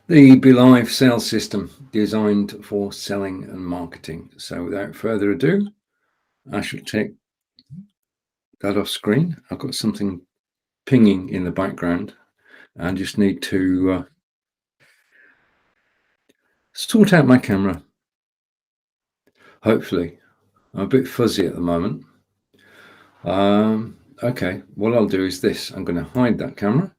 The BeLive sales system designed for selling and marketing. So without further ado, I should take that off screen. I've got something pinging in the background. I just need to sort out my camera. Hopefully. I'm a bit fuzzy at the moment. Okay, what I'll do is this. I'm going to hide that camera.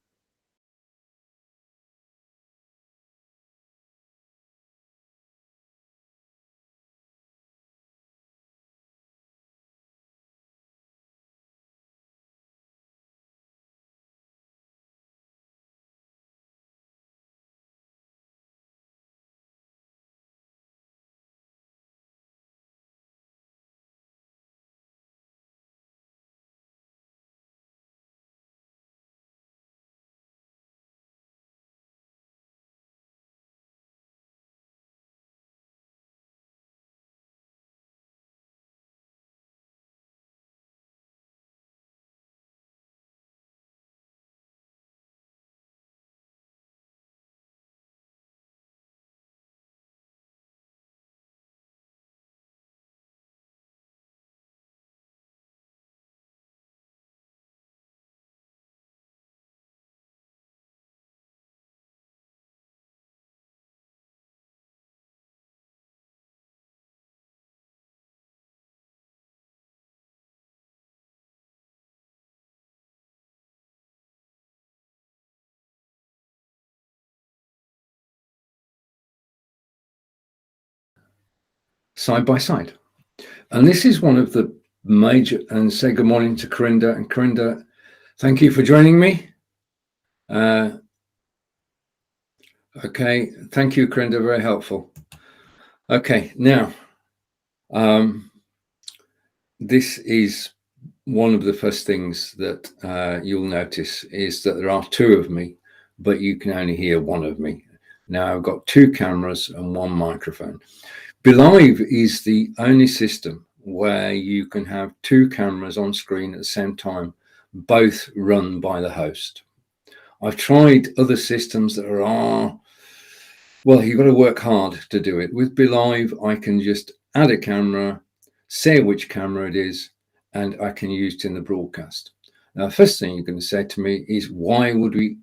Side by side. And this is one of the major, and say good morning to Corinda. And Corinda, thank you for joining me. Okay, thank you, Corinda, very helpful. Okay, now, this is one of the first things that you'll notice is that there are two of me, but you can only hear one of me. Now I've got two cameras and one microphone. BeLive is the only system where you can have two cameras on screen at the same time, both run by the host. I've tried other systems that are, well, you've got to work hard to do it. With BeLive, I can just add a camera, say which camera it is, and I can use it in the broadcast. Now, the first thing you're going to say to me is, why would we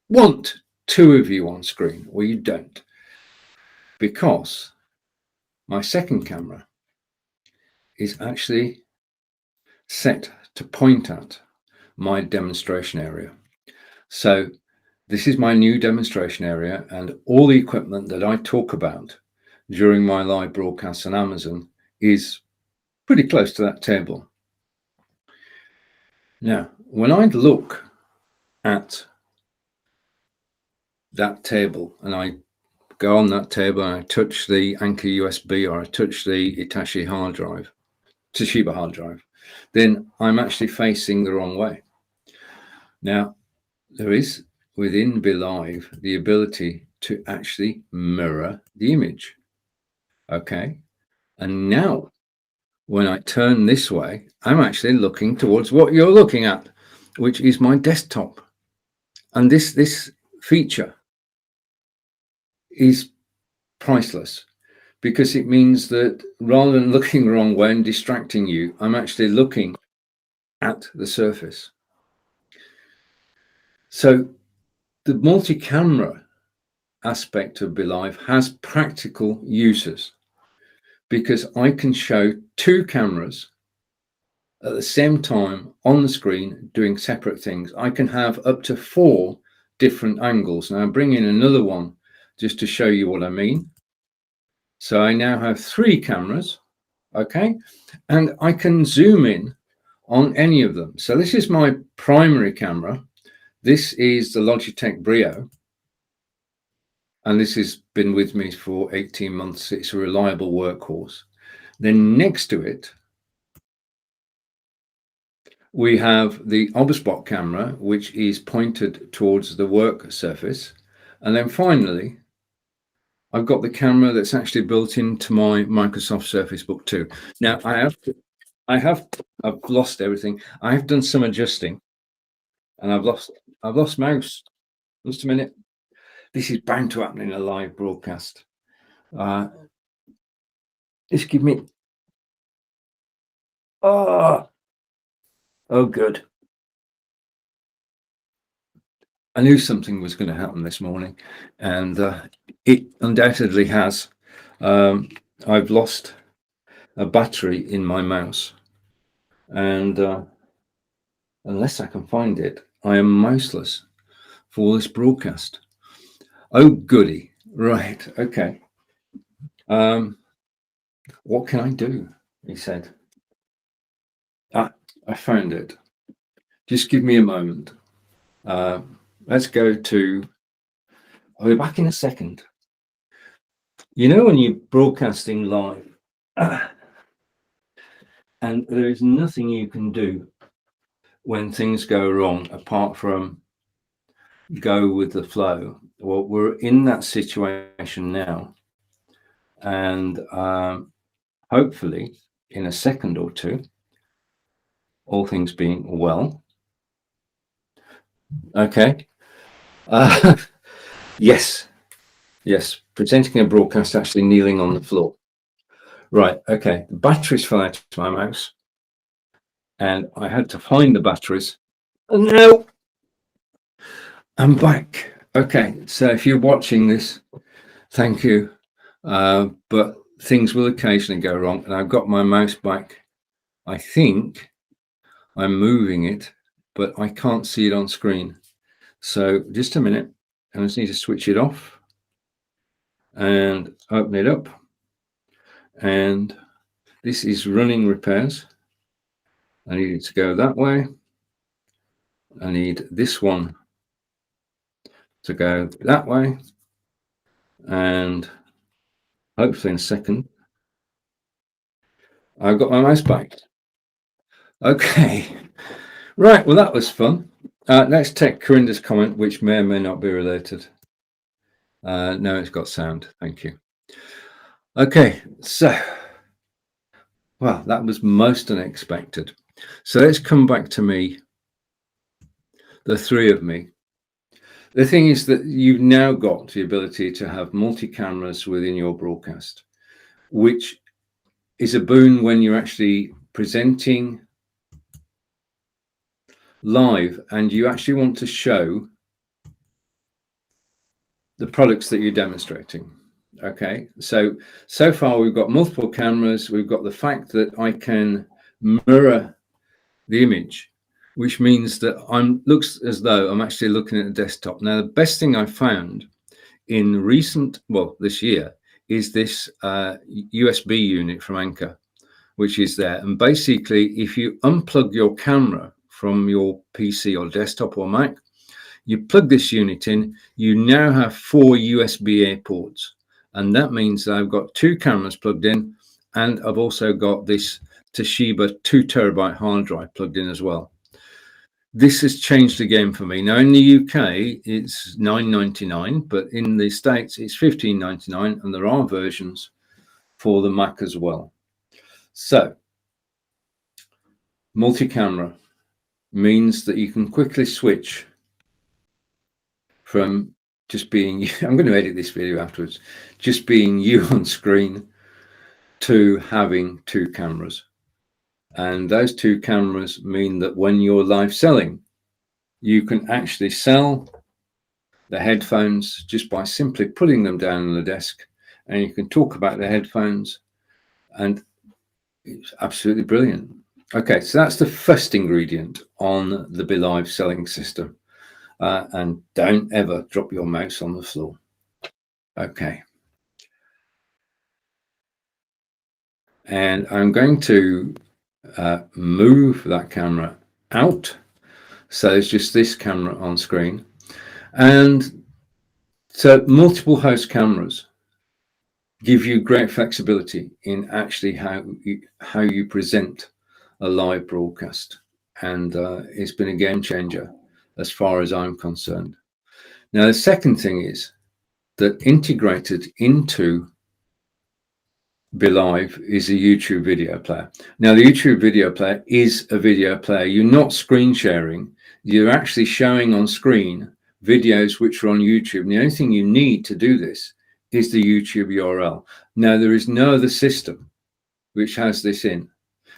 want two of you on screen? Well, you don't. Because my second camera is actually set to point at my demonstration area. So this is my new demonstration area, and all the equipment that I talk about during my live broadcasts on Amazon is pretty close to that table. Now, when I look at that table and I go on that table and I touch the Anker USB or I touch the Toshiba hard drive, then I'm actually facing the wrong way. Now, there is within BeLive the ability to actually mirror the image. Okay. And now when I turn this way, I'm actually looking towards what you're looking at, which is my desktop. And this feature is priceless, because it means that rather than looking the wrong way and distracting you, I'm actually looking at the surface. So the multi-camera aspect of BeLive has practical uses, because I can show two cameras at the same time on the screen doing separate things. I can have up to 4 different angles. Now I'll bring in another one just to show you what I mean. So I now have 3 cameras, okay, and I can zoom in on any of them. So this is my primary camera. This is the Logitech Brio, and this has been with me for 18 months. It's a reliable workhorse. Then next to it, we have the OBSBot camera, which is pointed towards the work surface. And then finally, I've got the camera that's actually built into my Microsoft Surface Book 2. Now I've lost everything. I have done some adjusting, and I've lost mouse. Just a minute. This is bound to happen in a live broadcast. Just give me. Oh, good. I knew something was going to happen this morning, and it undoubtedly has. I've lost a battery in my mouse, and unless I can find it, I am mouseless for this broadcast. Oh, goody. Right. Okay. What can I do? He said. I found it. Just give me a moment. Let's go to. I'll be back in a second. You know, when you're broadcasting live, and there is nothing you can do when things go wrong apart from go with the flow. Well, we're in that situation now, and hopefully in a second or two, all things being well. Okay. Yes, presenting a broadcast, actually kneeling on the floor. Right. Okay. The batteries fell out of my mouse, and I had to find the batteries. And now I'm back. Okay. So if you're watching this, thank you. But things will occasionally go wrong, and I've got my mouse back. I think I'm moving it, but I can't see it on screen. So just a minute. I just need to switch it off and open it up. And this is running repairs. I need it to go that way. I need this one to go that way. And hopefully in a second, I've got my mouse back. Okay. Right. Well, that was fun. Let's take Corinda's comment, which may or may not be related. No, it's got sound. Thank you. Okay. So, well, that was most unexpected. So let's come back to me, the three of me. The thing is that you've now got the ability to have multi-cameras within your broadcast, which is a boon when you're actually presenting live and you actually want to show the products that you're demonstrating. Okay, so far we've got multiple cameras. We've got the fact that I can mirror the image, which means that looks as though I'm actually looking at a desktop. Now, the best thing I found in this year is this USB unit from Anker, which is there. And basically, if you unplug your camera from your PC or desktop or Mac, you plug this unit in, you now have 4 USB-A ports. And that means that I've got 2 cameras plugged in, and I've also got this Toshiba 2 terabyte hard drive plugged in as well. This has changed the game for me. Now, in the UK, it's $9.99, but in the States, it's $15.99, and there are versions for the Mac as well. So, multi-camera means that you can quickly switch from just being, I'm going to edit this video afterwards, just being you on screen to having 2 cameras. And those 2 cameras mean that when you're live selling, you can actually sell the headphones just by simply putting them down on the desk, and you can talk about the headphones, and it's absolutely brilliant. Okay, so that's the first ingredient on the BeLive selling system. And don't ever drop your mouse on the floor. Okay. And I'm going to move that camera out. So it's just this camera on screen. And so multiple host cameras give you great flexibility in actually how you present a live broadcast. And it's been a game changer as far as I'm concerned. Now, the second thing is that integrated into BeLive is a YouTube video player. Now, the YouTube video player is a video player. You're not screen sharing. You're actually showing on screen videos which are on YouTube. And the only thing you need to do this is the YouTube URL. Now, there is no other system which has this in.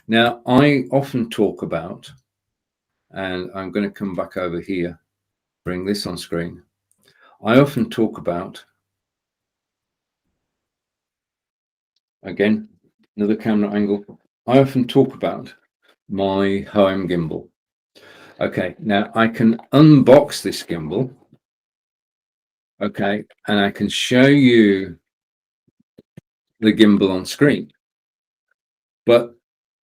Now, I often talk about, and I'm going to come back over here, bring this on screen. I often talk about, again, another camera angle. I often talk about my home gimbal. Okay, now I can unbox this gimbal. Okay, and I can show you the gimbal on screen. But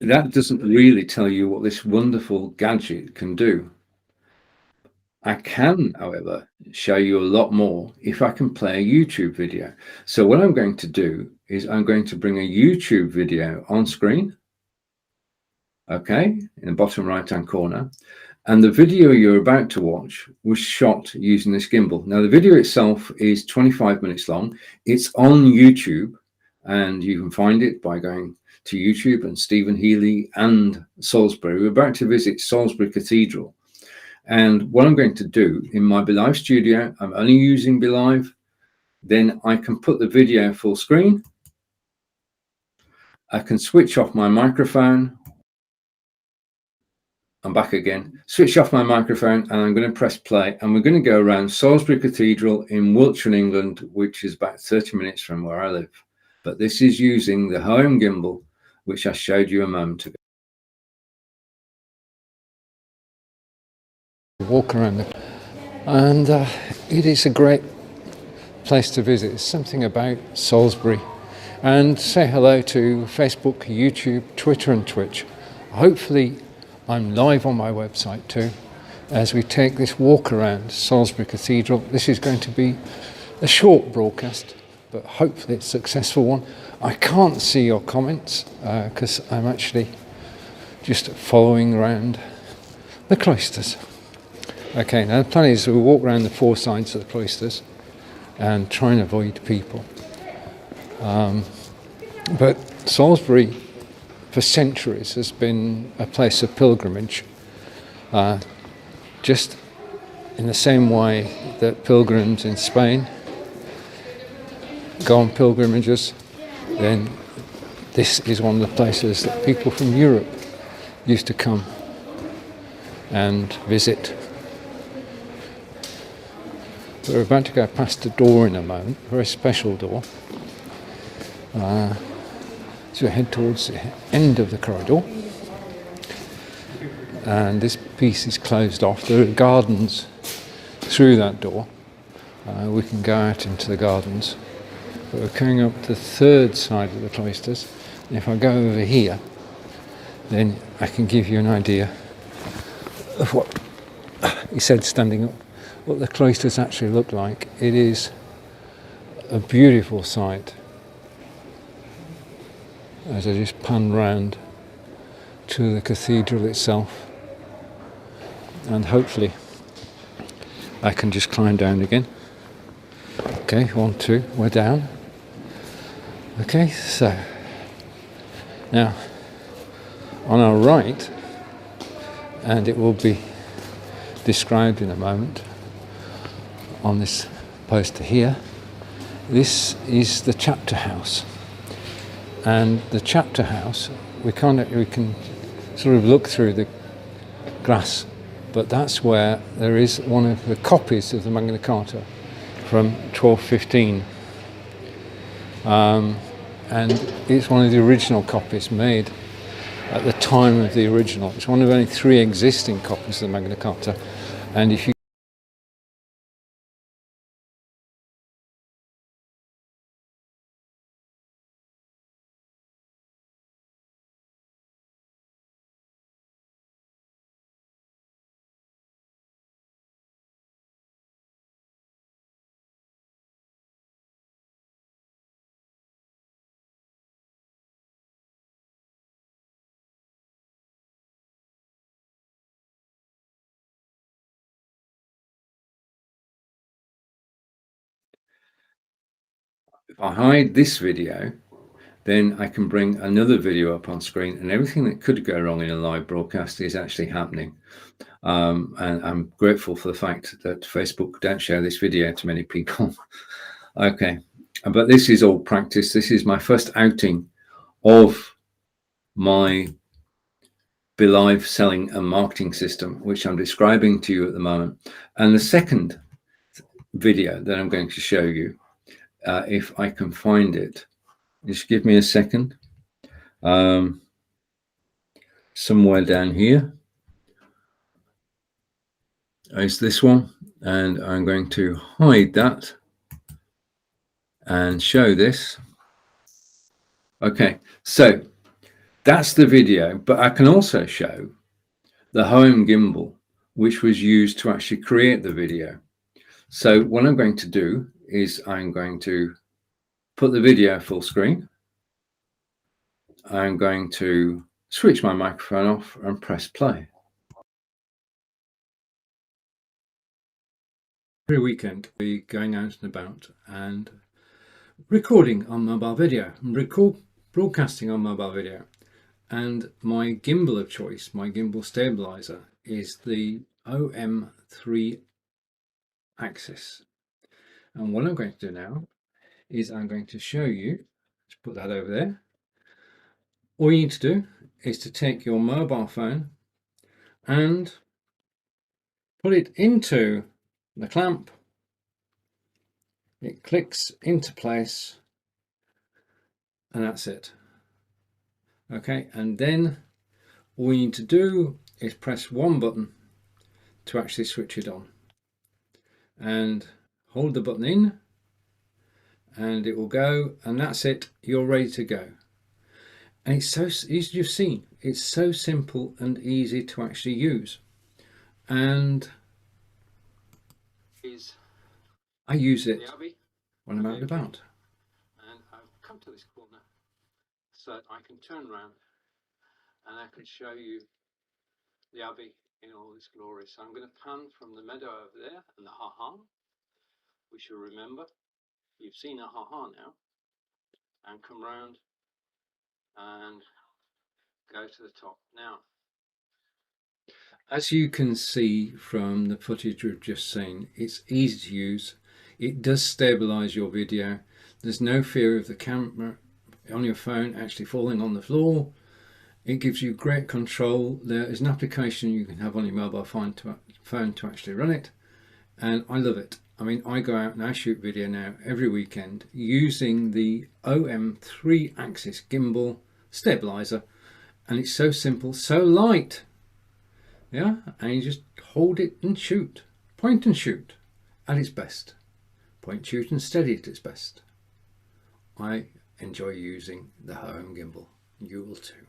that doesn't really tell you what this wonderful gadget can do. I can, however, show you a lot more if I can play a YouTube video. So what I'm going to do is I'm going to bring a YouTube video on screen, okay, in the bottom right-hand corner. And the video you're about to watch was shot using this gimbal. Now, the video itself is 25 minutes long. It's on YouTube, and you can find it by going to YouTube and Stephen Healy and Salisbury. We're about to visit Salisbury Cathedral. And what I'm going to do in my BeLive studio, I'm only using BeLive. Then I can put the video full screen. I can switch off my microphone. I'm back again, switch off my microphone, and I'm going to press play, and we're going to go around Salisbury Cathedral in Wiltshire, England, which is about 30 minutes from where I live. But this is using the home gimbal, which I showed you a moment ago. Walk around it, and it is a great place to visit. It's something about Salisbury. And say hello to Facebook, YouTube, Twitter and Twitch. Hopefully I'm live on my website too as we take this walk around Salisbury Cathedral. This is going to be a short broadcast, but hopefully it's a successful one. I can't see your comments because I'm actually just following around the cloisters. Okay, now the plan is we'll walk around the four sides of the cloisters and try and avoid people. But Salisbury for centuries has been a place of pilgrimage, just in the same way that pilgrims in Spain go on pilgrimages. Then this is one of the places that people from Europe used to come and visit. We're about to go past a door in a moment, a very special door. So we head towards the end of the corridor, and this piece is closed off. There are gardens through that door. We can go out into the gardens, but we're coming up the third side of the cloisters. And if I go over here, then I can give you an idea of what he said standing up, what the cloisters actually look like. It is a beautiful sight. As I just pan round to the cathedral itself, and hopefully I can just climb down again. Okay, 1, 2, we're down. Okay, so now on our right, and it will be described in a moment on this poster here, this is the chapter house. And the chapter house, we can sort of look through the glass, but that's where there is one of the copies of the Magna Carta from 1215. And it's one of the original copies made at the time of the original. It's one of only 3 existing copies of the Magna Carta. And if you if I hide this video then I can bring another video up on screen, and everything that could go wrong in a live broadcast is actually happening. And I'm grateful for the fact that Facebook don't show this video to many people. Okay, but this is all practice. This is my first outing of my BeLive selling and marketing system, which I'm describing to you at the moment. And the second video that I'm going to show you, if I can find it, just give me a second. Somewhere down here is this one, and I'm going to hide that and show this. Okay, so that's the video, but I can also show the home gimbal, which was used to actually create the video. So what I'm going to do is I'm going to put the video full screen. I'm going to switch my microphone off and press play. Every weekend we're going out and about and recording on mobile video, broadcasting on mobile video. And my gimbal of choice, my gimbal stabilizer, is the OM3 axis. And what I'm going to do now is I'm going to show you, let's put that over there. All you need to do is to take your mobile phone and put it into the clamp. It clicks into place, and that's it. Okay, and then all you need to do is press one button to actually switch it on, and hold the button in, and it will go, and that's it. You're ready to go. And it's so, as you've seen, it's so simple and easy to actually use. And I use it when I'm out and about. And I've come to this corner so that I can turn around and I can show you the Abbey in all its glory. So I'm going to pan from the meadow over there and the ha-ha, which you'll remember. You've seen a ha-ha now, and come round and go to the top. Now, as you can see from the footage we've just seen, it's easy to use. It does stabilize your video. There's no fear of the camera on your phone actually falling on the floor. It gives you great control. There is an application you can have on your mobile phone to actually run it, and I love it. I mean, I go out and I shoot video now every weekend using the OM3 axis gimbal stabilizer, and it's so simple, so light. Yeah, and you just hold it and shoot, point and shoot at its best, point, shoot and steady at its best. I enjoy using the home gimbal. You will too.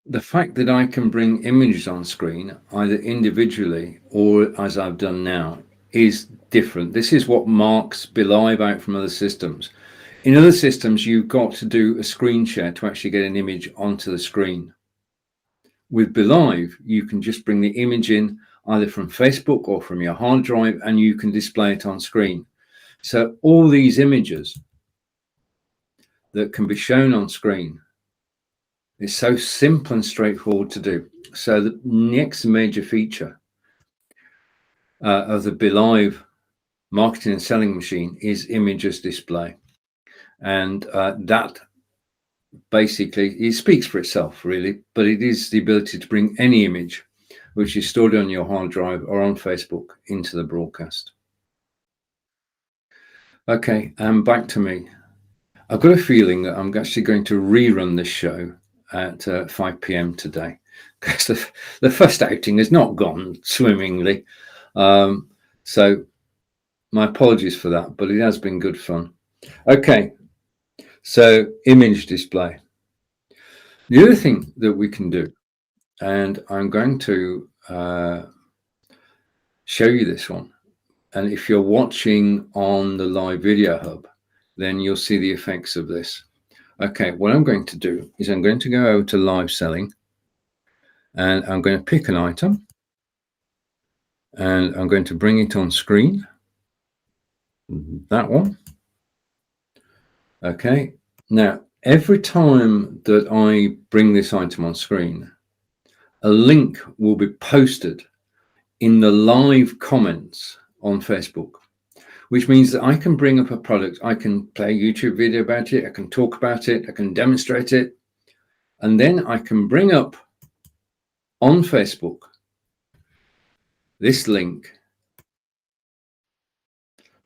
the fact that I can bring images on screen, either individually or as I've done now, is different. This is what marks BeLive out from other systems. In other systems, you've got to do a screen share to actually get an image onto the screen. With BeLive, you can just bring the image in either from Facebook or from your hard drive, and you can display it on screen. So all these images that can be shown on screen, it's so simple and straightforward to do. So the next major feature of the BeLive marketing and selling machine is images display. And that basically, it speaks for itself really, but it is the ability to bring any image which is stored on your hard drive or on Facebook into the broadcast. Okay, and back to me. I've got a feeling that I'm actually going to rerun this show at 5 p.m. today, because the first outing has not gone swimmingly. So my apologies for that, but it has been good fun. Okay, so image display. The other thing that we can do, and I'm going to show you this one, and if you're watching on the live video hub, then you'll see the effects of this. Okay, what I'm going to do is I'm going to go over to live selling, and I'm going to pick an item, and I'm going to bring it on screen. That one. Okay, now every time that I bring this item on screen, a link will be posted in the live comments on Facebook, which means that I can bring up a product, I can play a YouTube video about it, I can talk about it, I can demonstrate it, and then I can bring up on Facebook this link,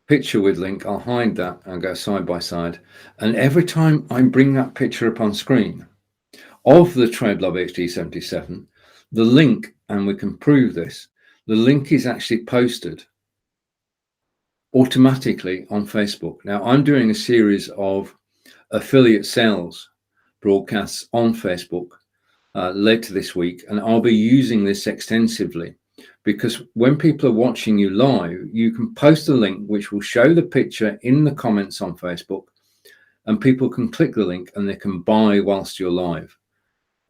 picture with link. I'll hide that and go side by side, and every time I bring that picture up on screen of the TradeLove HD77, the link, and we can prove this, the link is actually posted automatically on Facebook. Now, I'm doing a series of affiliate sales broadcasts on Facebook later this week, and I'll be using this extensively, because when people are watching you live, you can post a link which will show the picture in the comments on Facebook, and people can click the link and they can buy whilst you're live.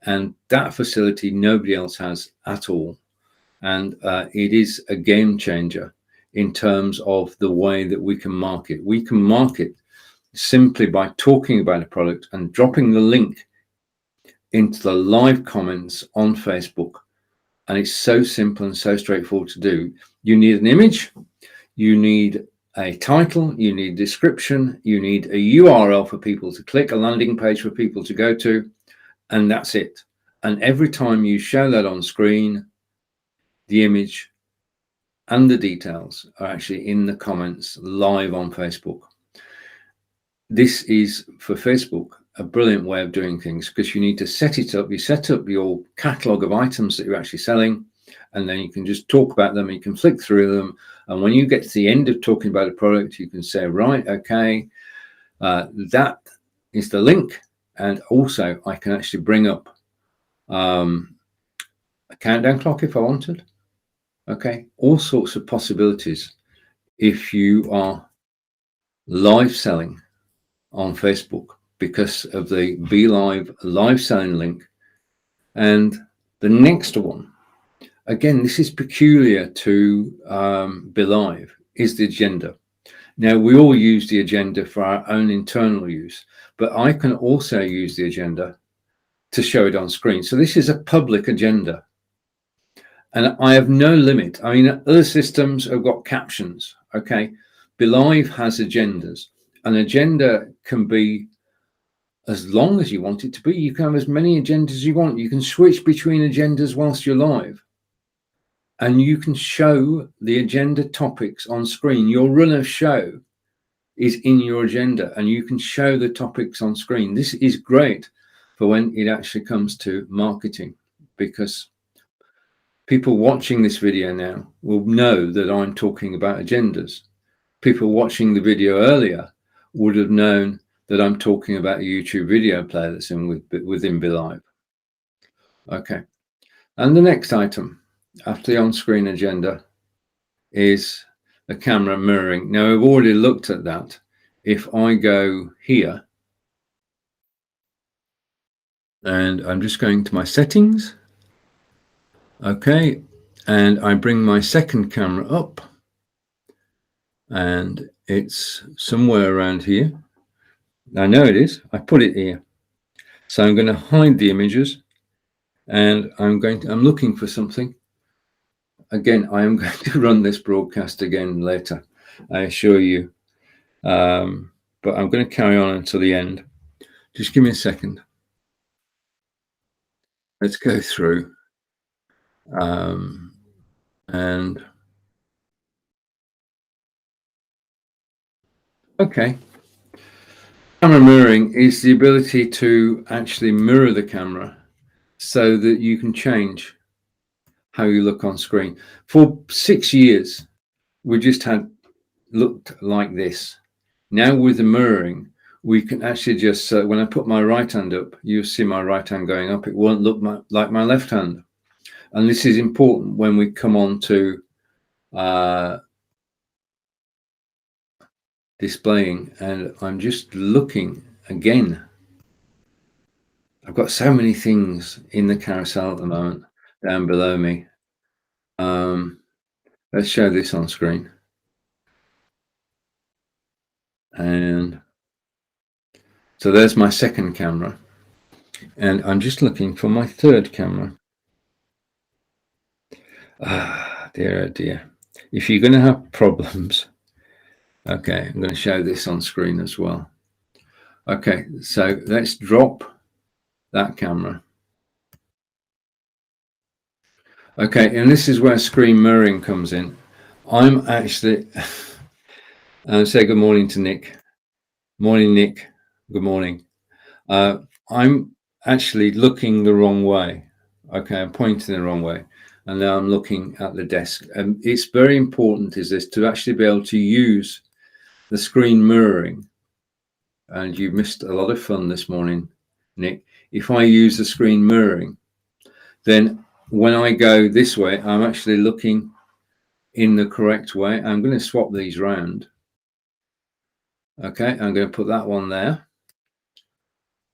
And that facility nobody else has at all. And it is a game changer in terms of the way that we can market. We can market simply by talking about a product and dropping the link into the live comments on Facebook. And it's so simple and so straightforward to do. You need an image, you need a title, you need description, you need a URL for people to click, a landing page for people to go to, and that's it. And every time you show that on screen, the image and the details are actually in the comments live on Facebook. This is, for Facebook, a brilliant way of doing things, because you need to set it up. You set up your catalog of items that you're actually selling, and then you can just talk about them. You can flick through them, and when you get to the end of talking about a product, you can say, right, okay, that is the link. And also I can actually bring up a countdown clock if I wanted. Okay, all sorts of possibilities if you are live selling on Facebook, because of the BeLive live selling link. And the next one, again, this is peculiar to BeLive, is the agenda. Now, we all use the agenda for our own internal use, but I can also use the agenda to show it on screen. So this is a public agenda. And I have no limit. I mean, other systems have got captions, okay? BeLive has agendas. An agenda can be as long as you want it to be. You can have as many agendas as you want. You can switch between agendas whilst you're live. And you can show the agenda topics on screen. Your run of show is in your agenda, and you can show the topics on screen. This is great for when it actually comes to marketing, because people watching this video now will know that I'm talking about agendas. People watching the video earlier would have known that I'm talking about a YouTube video player that's within BeLive. Okay. And the next item after the on-screen agenda is the camera mirroring. Now, we've already looked at that. If I go here, and I'm just going to my settings, okay, and I bring my second camera up, and it's somewhere around here. I know it is. I put it here. So I'm going to hide the images, and I'm looking for something. Again, I am going to run this broadcast again later, I assure you. But I'm going to carry on until the end. Just give me a second. Let's go through. And okay. Camera mirroring is the ability to actually mirror the camera so that you can change how you look on screen. For 6 years, we just had looked like this. Now with the mirroring, we can actually just, when I put my right hand up, you'll see my right hand going up. It won't look like my left hand. And this is important when we come on to displaying. And I'm just looking again. I've got so many things in the carousel at the moment down below me. Let's show this on screen. And so there's my second camera. And I'm just looking for my third camera. Ah, dear, oh dear. If you're going to have problems, okay, I'm going to show this on screen as well. Okay, so let's drop that camera. Okay, and this is where screen mirroring comes in. I'm actually, say good morning to Nick. Morning, Nick. Good morning. I'm actually looking the wrong way. Okay, I'm pointing the wrong way. And now I'm looking at the desk. And it's very important is this to actually be able to use the screen mirroring. And you missed a lot of fun this morning, Nick. If I use the screen mirroring, then when I go this way, I'm actually looking in the correct way. I'm going to swap these round. Okay, I'm going to put that one there.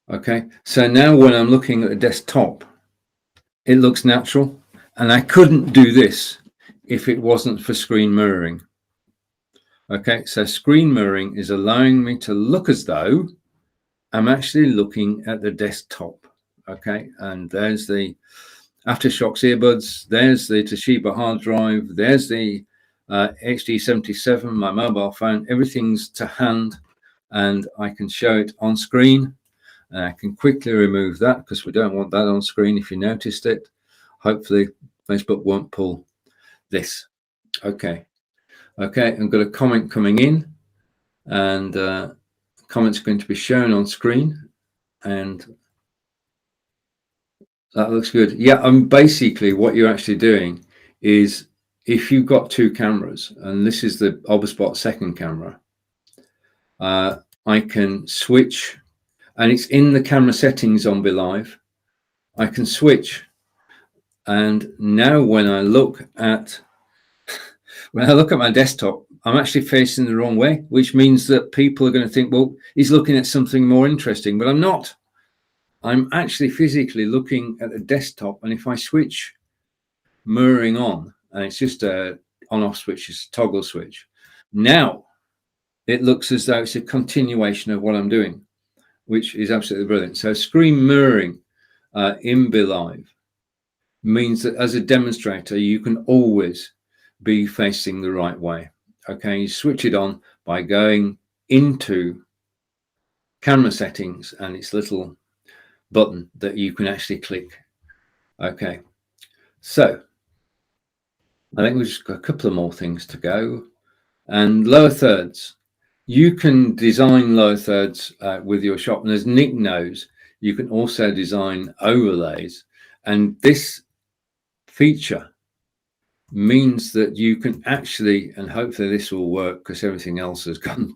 Okay, so now when I'm looking at the desktop, it looks natural. And I couldn't do this if it wasn't for screen mirroring. Okay, so screen mirroring is allowing me to look as though I'm actually looking at the desktop. Okay, and there's the Aftershocks earbuds, there's the Toshiba hard drive, there's the HD77, my mobile phone, everything's to hand, and I can show it on screen. And I can quickly remove that because we don't want that on screen if you noticed it. Hopefully Facebook won't pull this. Okay, I've got a comment coming in, and comment's going to be shown on screen, and that looks good. Yeah, basically what you're actually doing is if you've got two cameras, and this is the Oberspot second camera, I can switch, and it's in the camera settings on BeLive. I can switch, and now when I look at my desktop, I'm actually facing the wrong way, which means that people are going to think, well, he's looking at something more interesting, but I'm not. I'm actually physically looking at the desktop, and if I switch mirroring on, and it's just a on-off switch, it's a toggle switch, now it looks as though it's a continuation of what I'm doing, which is absolutely brilliant. So screen mirroring in BeLive means that as a demonstrator, you can always be facing the right way. Okay, you switch it on by going into camera settings and its little button that you can actually click. Okay, so I think we've just got a couple of more things to go. And lower thirds, you can design lower thirds with your shop, and as Nick knows, you can also design overlays, and this feature means that you can actually, and hopefully this will work because everything else has gone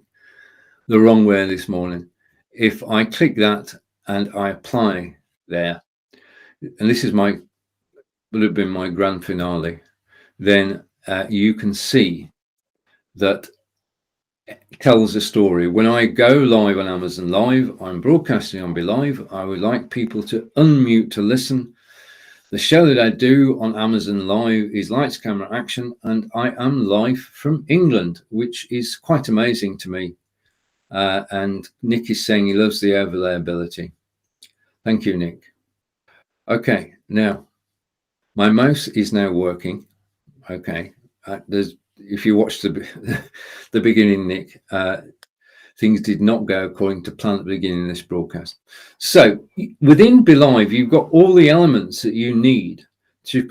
the wrong way this morning. If I click that and I apply there, and this is would have been my grand finale, then you can see that tells a story. When I go live on Amazon Live, I'm broadcasting on BeLive. I would like people to unmute to listen. The show that I do on Amazon Live is Lights, Camera, Action, and I am live from England, which is quite amazing to me. And Nick is saying he loves the overlay ability. Thank you, Nick. Okay, now my mouse is now working. Okay, if you watch the beginning, Nick, things did not go according to plan at the beginning of this broadcast. So within BeLive, you've got all the elements that you need to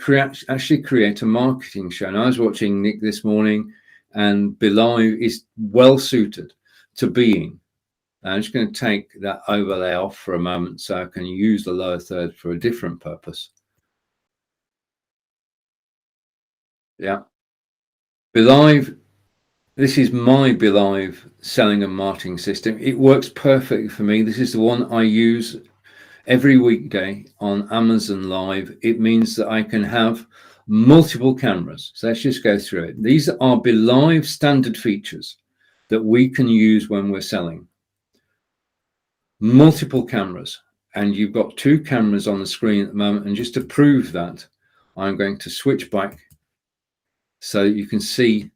actually create a marketing show. And I was watching Nick this morning, and BeLive is well suited to being. I'm just going to take that overlay off for a moment so I can use the lower third for a different purpose. Yeah. BeLive, this is my BeLive selling and marketing system. It works perfectly for me. This is the one I use every weekday on Amazon Live. It means that I can have multiple cameras. So let's just go through it. These are BeLive standard features that we can use when we're selling. Multiple cameras, and you've got two cameras on the screen at the moment. And just to prove that, I'm going to switch back so you can see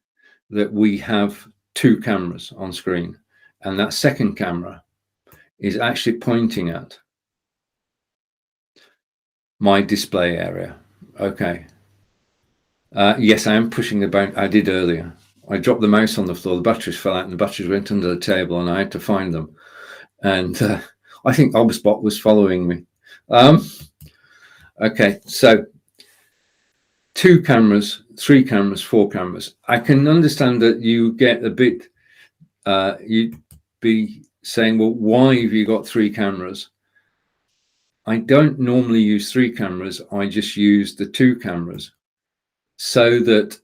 that we have two cameras on screen, and that second camera is actually pointing at my display area. Okay. Yes, I am pushing the button. I did earlier. I dropped the mouse on the floor, the batteries fell out, and the batteries went under the table, and I had to find them. And I think Obspot was following me. Okay, so two cameras, three cameras, four cameras. I can understand that you get a bit, you'd be saying, well, why have you got three cameras? I don't normally use three cameras. I just use the two cameras so that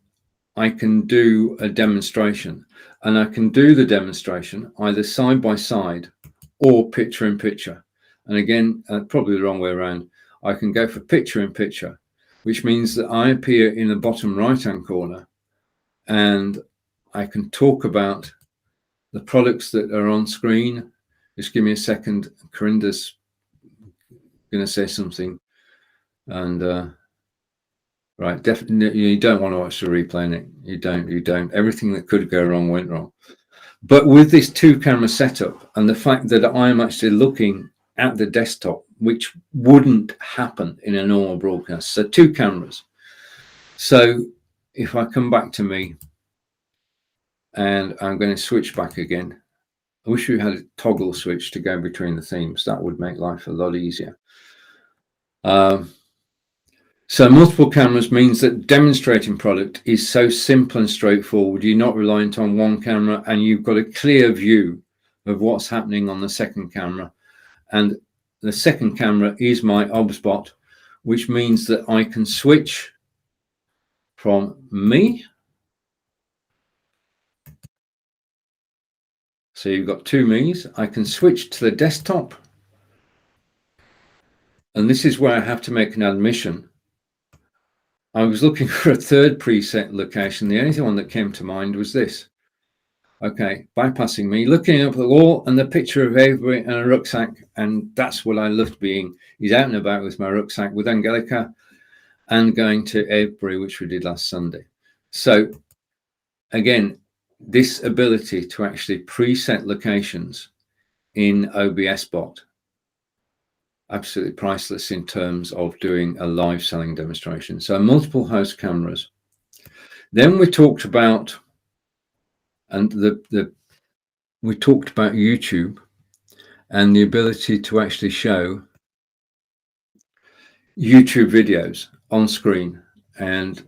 I can do a demonstration, and I can do the demonstration either side by side or picture in picture. And again, probably the wrong way around. I can go for picture in picture, which means that I appear in the bottom right-hand corner, and I can talk about the products that are on screen. Just give me a second. Corinda's going to say something. And right, definitely, you don't want to watch the replay, Nick. You don't. Everything that could go wrong went wrong. But with this two camera setup and the fact that I'm actually looking at the desktop, which wouldn't happen in a normal broadcast. So two cameras. So if I come back to me and I'm going to switch back again, I wish we had a toggle switch to go between the themes. That would make life a lot easier. So multiple cameras means that demonstrating product is so simple and straightforward. You're not reliant on one camera, and you've got a clear view of what's happening on the second camera. And the second camera is my Obspot, which means that I can switch from me. So you've got two me's. I can switch to the desktop. And this is where I have to make an admission. I was looking for a third preset location. The only one that came to mind was this. Okay, bypassing me, looking up at the wall and the picture of Avery and a rucksack. And that's what I loved being. He's out and about with my rucksack with Angelica and going to Avery, which we did last Sunday. So again, this ability to actually preset locations in OBS Bot, absolutely priceless in terms of doing a live selling demonstration. So multiple host cameras. Then we talked about, and we talked about YouTube and the ability to actually show YouTube videos on screen. And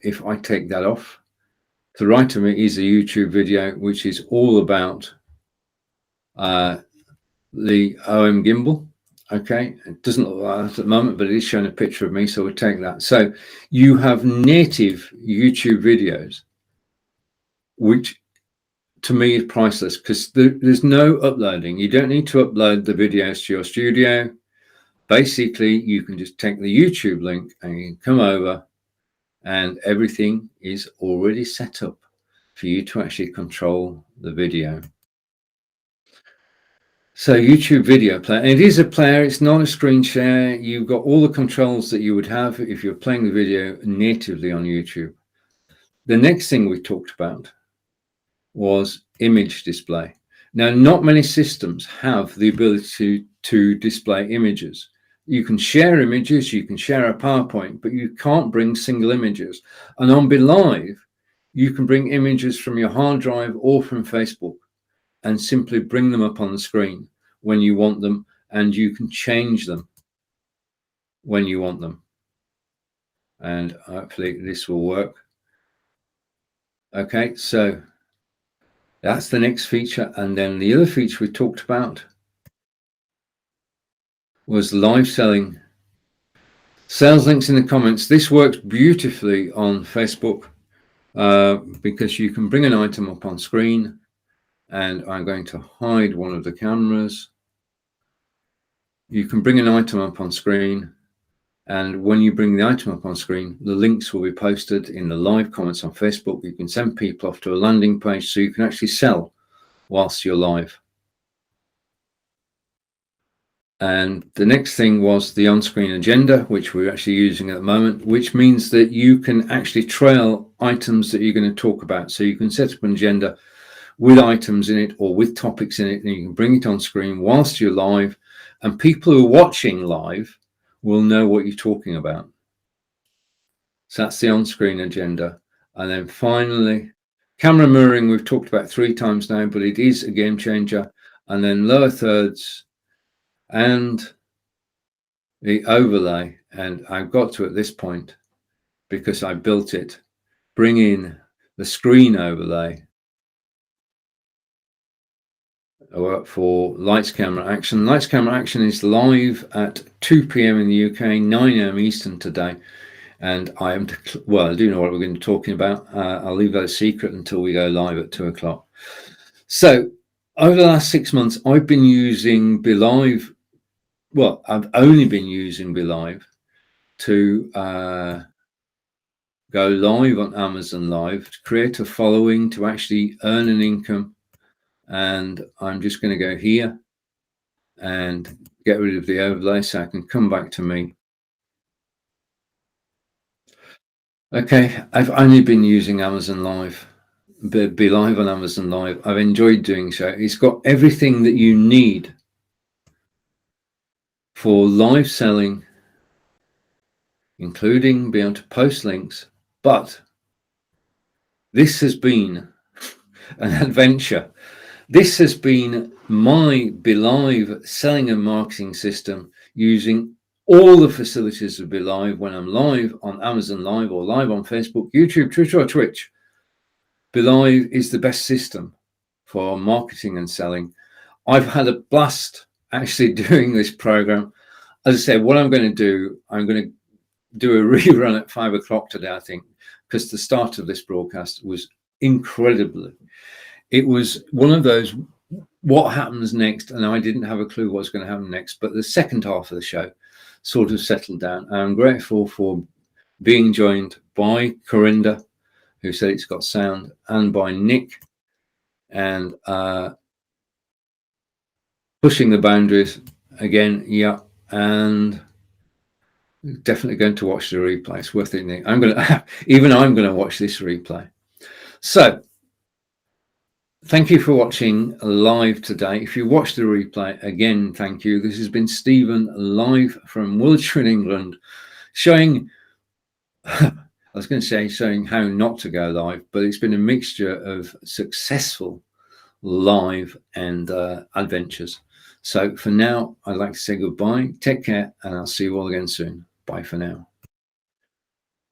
if I take that off, to the right of me is a YouTube video, which is all about the OM gimbal. Okay, it doesn't look like that at the moment, but it is showing a picture of me, so we'll take that. So you have native YouTube videos, which to me is priceless, because there's no uploading. You don't need to upload the videos to your studio. basically you can just take the YouTube link and you can come over, and everything is already set up for you to actually control the video. So YouTube video player, and it is a player, it's not a screen share. You've got all the controls that you would have if you're playing the video natively on YouTube. The next thing we talked about was image display. Now, not many systems have the ability to display images. You can share images, you can share a PowerPoint, but you can't bring single images. And on BeLive, you can bring images from your hard drive or from Facebook and simply bring them up on the screen when you want them, and you can change them when you want them. And hopefully this will work. Okay, so that's the next feature. And then the other feature we talked about was live selling. Sales links in the comments. This works beautifully on Facebook because you can bring an item up on screen, and I'm going to hide one of the cameras. You can bring an item up on screen, and when you bring the item up on screen, the links will be posted in the live comments on Facebook. You can send people off to a landing page so you can actually sell whilst you're live. And the next thing was the on-screen agenda, which we're actually using at the moment, which means that you can actually trail items that you're going to talk about. So you can set up an agenda with items in it or with topics in it, and you can bring it on screen whilst you're live, and people who are watching live will know what you're talking about. So that's the on-screen agenda. And then finally, camera mirroring, we've talked about 3 times now, but it is a game changer. And then lower thirds and the overlay. And I've got to, at this point, because I built it, bring in the screen overlay for Lights Camera Action. Lights Camera Action is live at 2 p.m. in the UK, 9 a.m. Eastern today. And I am, well, I do know what we're going to be talking about. I'll leave that a secret until we go live at 2 o'clock. So over the last 6 months, I've been using BeLive. Well, I've only been using BeLive to go live on Amazon Live, to create a following, to actually earn an income. And I'm just going to go here and get rid of the overlay so I can come back to me. Okay, I've only been using Amazon Live, BeLive on Amazon Live. I've enjoyed doing so. It's got everything that you need for live selling, including being able to post links. But this has been an adventure. This has been my BeLive selling and marketing system, using all the facilities of BeLive when I'm live on Amazon Live or live on Facebook, YouTube, Twitter, or Twitch. BeLive is the best system for marketing and selling. I've had a blast actually doing this program. As I said, what I'm going to do, I'm going to do a rerun at 5 o'clock today, I think, because the start of this broadcast was incredibly. It was one of those, what happens next? And I didn't have a clue what's going to happen next. But the second half of the show sort of settled down. I'm grateful for being joined by Corinda, who said it's got sound, and by Nick, and pushing the boundaries again. Yeah, and definitely going to watch the replay. It's worth it. I'm going to even I'm going to watch this replay. So thank you for watching live today. If you watched the replay, again, thank you. This has been Stephen live from Wiltshire in England, showing, I was going to say showing how not to go live, but it's been a mixture of successful live and adventures. So for now, I'd like to say goodbye. Take care, and I'll see you all again soon. Bye for now.